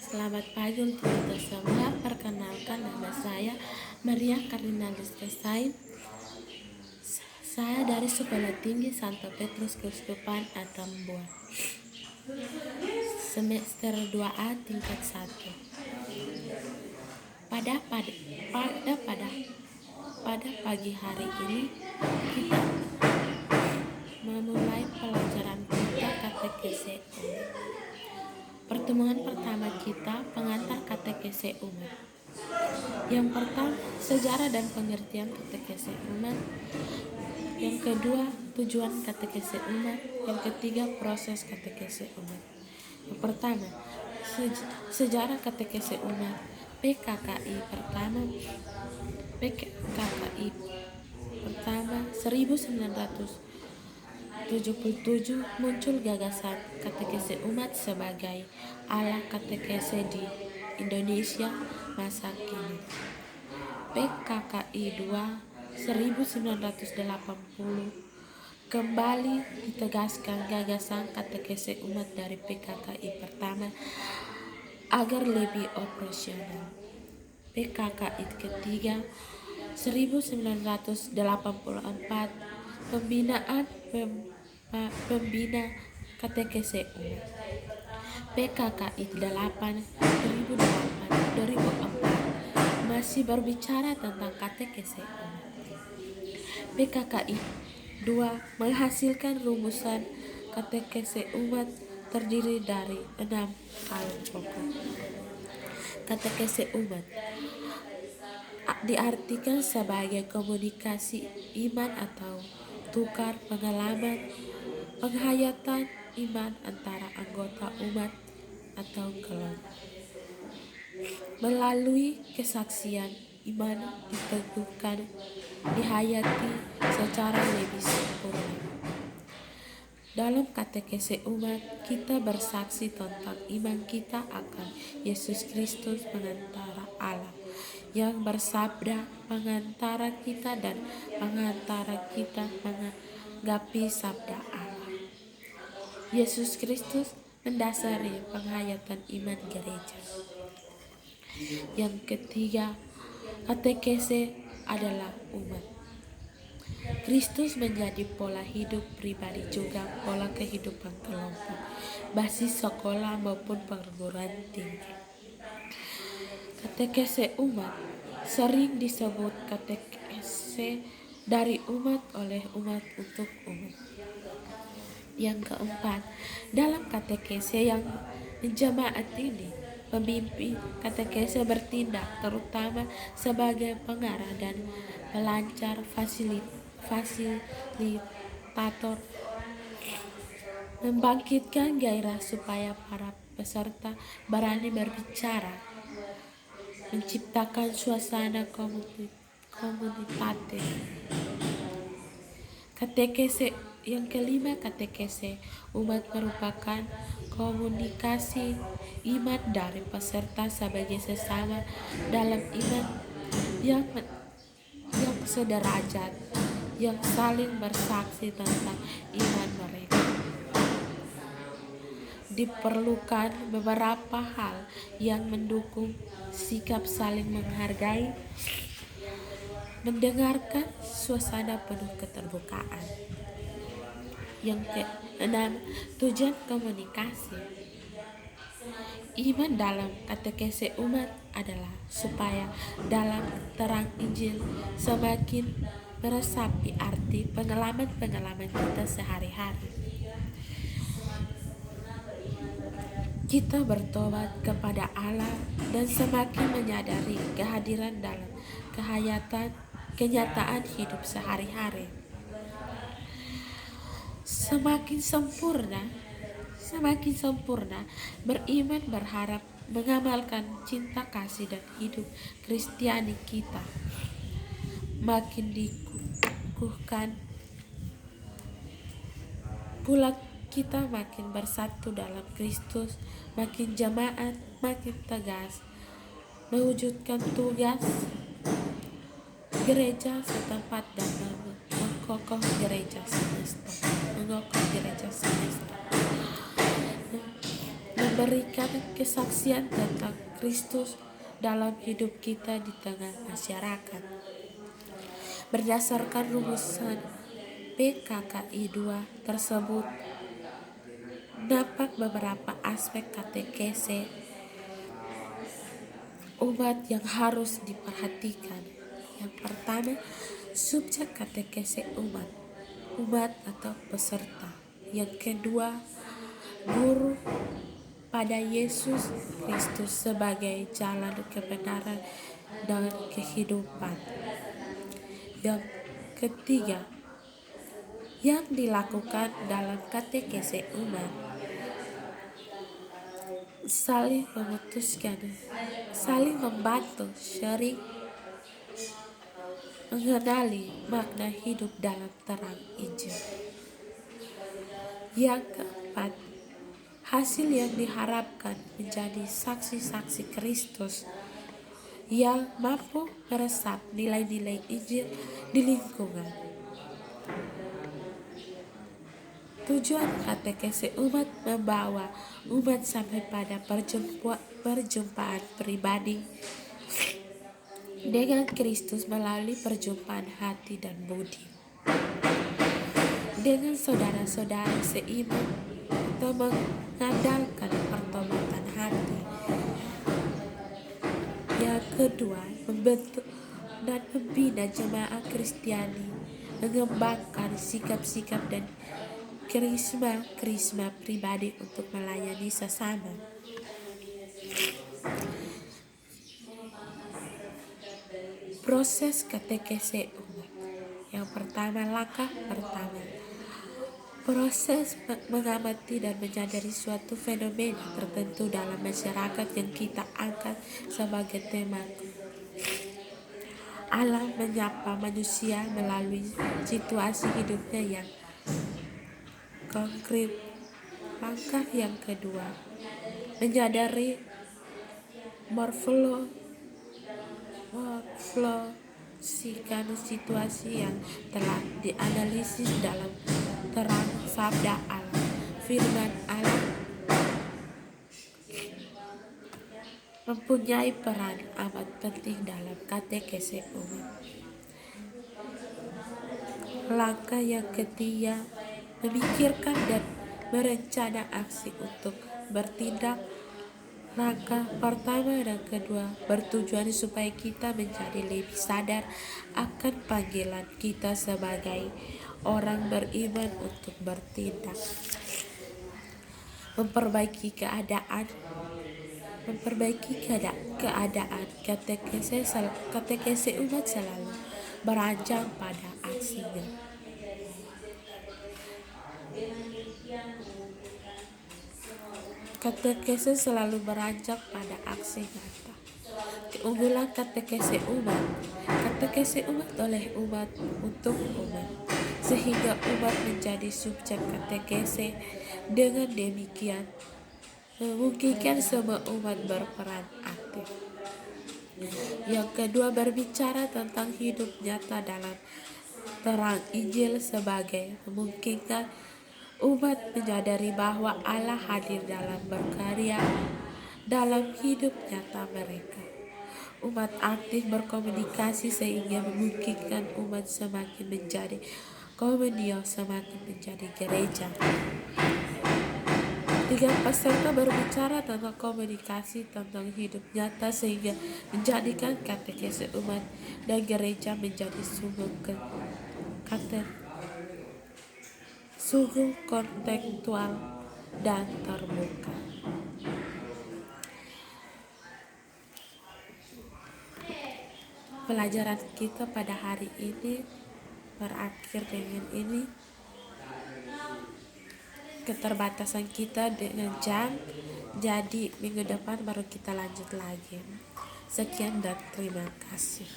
Selamat pagi untuk kita semua. Perkenalkan, nama saya Maria Kardinalis Kesain. Saya dari Sekolah Tinggi Santo Petrus Keuskupan Atambua, semester 2A tingkat 1. Pada pagi hari ini kita memulai pelajaran kita katekese umat. Pertemuan pertama kita pengantar katekese umat. Yang pertama, sejarah dan pengertian katekese umat. Yang kedua, tujuan katekese umat. Yang ketiga, proses katekese umat. Yang pertama, sejarah katekese umat. PKKI pertama 1977 muncul gagasan katekese umat sebagai ala katekese di Indonesia masa kini. PKKI 2 1980 kembali ditegaskan gagasan katekese umat dari PKKI pertama agar lebih operasional. PKKI ketiga 1984 pembina katekese umat. PKKI 8 2004 masih berbicara tentang katekese umat. PKKI 2 menghasilkan rumusan katekese umat terdiri dari 6 hal pokok. Katekese umat diartikan sebagai komunikasi iman atau tukar pengalaman, penghayatan iman antara anggota umat atau kelompok. Melalui kesaksian iman diteguhkan, dihayati secara lebih sempurna. Dalam katekese umat, kita bersaksi tentang iman kita akan Yesus Kristus pengantara Allah, yang bersabda pengantara kita dan pengantara kita mengagapi sabda Allah. Yesus Kristus mendasari penghayatan iman gereja. Yang ketiga, katekese adalah umat. Kristus menjadi pola hidup pribadi juga pola kehidupan kelompok, basis sekolah maupun perguruan tinggi. Katekese umat sering disebut katekese dari umat oleh umat untuk umat. Yang keempat, dalam katekese yang jemaat ini, pemimpin katekese bertindak terutama sebagai pengarah dan pelancar fasilitator, membangkitkan gairah supaya para peserta berani berbicara, menciptakan suasana komunitatif. Katekese yang kelima, katekese umat merupakan komunikasi iman dari peserta sebagai sesama dalam iman yang sederajat, yang saling bersaksi tentang iman mereka. Diperlukan beberapa hal yang mendukung sikap saling menghargai, mendengarkan, suasana penuh keterbukaan. Yang keenam, tujuan komunikasi iman dalam katekese umat adalah supaya dalam terang Injil semakin meresapi arti pengalaman-pengalaman kita sehari-hari. Kita bertobat kepada Allah dan semakin menyadari kehadiran dalam kenyataan hidup sehari-hari. Semakin sempurna beriman, berharap, mengamalkan cinta kasih dan hidup Kristiani kita makin dikukuhkan pula, kita makin bersatu dalam Kristus, makin jemaat, makin tegas mewujudkan tugas gereja setempat dan mengokoh gereja semesta. memberikan kesaksian tentang Kristus dalam hidup kita di tengah masyarakat. Berdasarkan rumusan PKKI 2 tersebut, dapat beberapa aspek katekese umat yang harus diperhatikan. Yang pertama, subjek katekese umat atau peserta. Yang kedua, guru pada Yesus Kristus sebagai jalan kebenaran dan kehidupan. Yang ketiga, yang dilakukan dalam katekese umat saling memutuskan, saling membantu, sering mengenali makna hidup dalam terang Injil. Yang keempat, hasil yang diharapkan menjadi saksi-saksi Kristus yang mampu meresap nilai-nilai Injil di lingkungan. Tujuan katekese umat membawa umat sampai pada perjumpaan pribadi dengan Kristus melalui perjumpaan hati dan budi dengan saudara-saudara seiman atau mengandalkan pertobatan hati. Yang kedua, membentuk dan membina jemaah Kristiani, mengembangkan sikap-sikap dan karisma pribadi untuk melayani sesama. Proses katekese umat. Yang pertama, langkah pertama, proses mengamati dan menyadari suatu fenomena tertentu dalam masyarakat yang kita angkat sebagai tema. Allah menyapa manusia melalui situasi hidupnya yang konkret. Langkah yang kedua, menyadari morfologikan situasi yang telah dianalisis dalam terang sabda Allah. Firman Allah mempunyai peran amat penting dalam katekese umat. Langkah yang ketiga, memikirkan dan merencana aksi untuk bertindak. Langkah pertama dan kedua bertujuan supaya kita menjadi lebih sadar akan panggilan kita sebagai orang beriman untuk bertindak, memperbaiki keadaan. Katekese umat selalu beranjak pada aksinya. Katekese selalu beranjak pada aksi nyata. Keunggulan katekese umat. Katekese umat oleh umat untuk umat, sehingga umat menjadi subjek katekese. Dengan demikian, memungkinkan semua umat berperan aktif. Yang kedua, berbicara tentang hidup nyata dalam terang Injil sebagai memungkinkan umat menyadari bahwa Allah hadir dalam berkarya dalam hidup nyata mereka. Umat aktif berkomunikasi sehingga memungkinkan umat semakin menjadi komunio, semakin menjadi gereja. Tiga, peserta berbicara tentang komunikasi tentang hidup nyata sehingga menjadikan katekese umat dan gereja menjadi sungguh kontekstual dan terbuka. Pelajaran kita pada hari ini berakhir dengan ini. Keterbatasan kita dengan jam, jadi minggu depan baru kita lanjut lagi. Sekian dan terima kasih.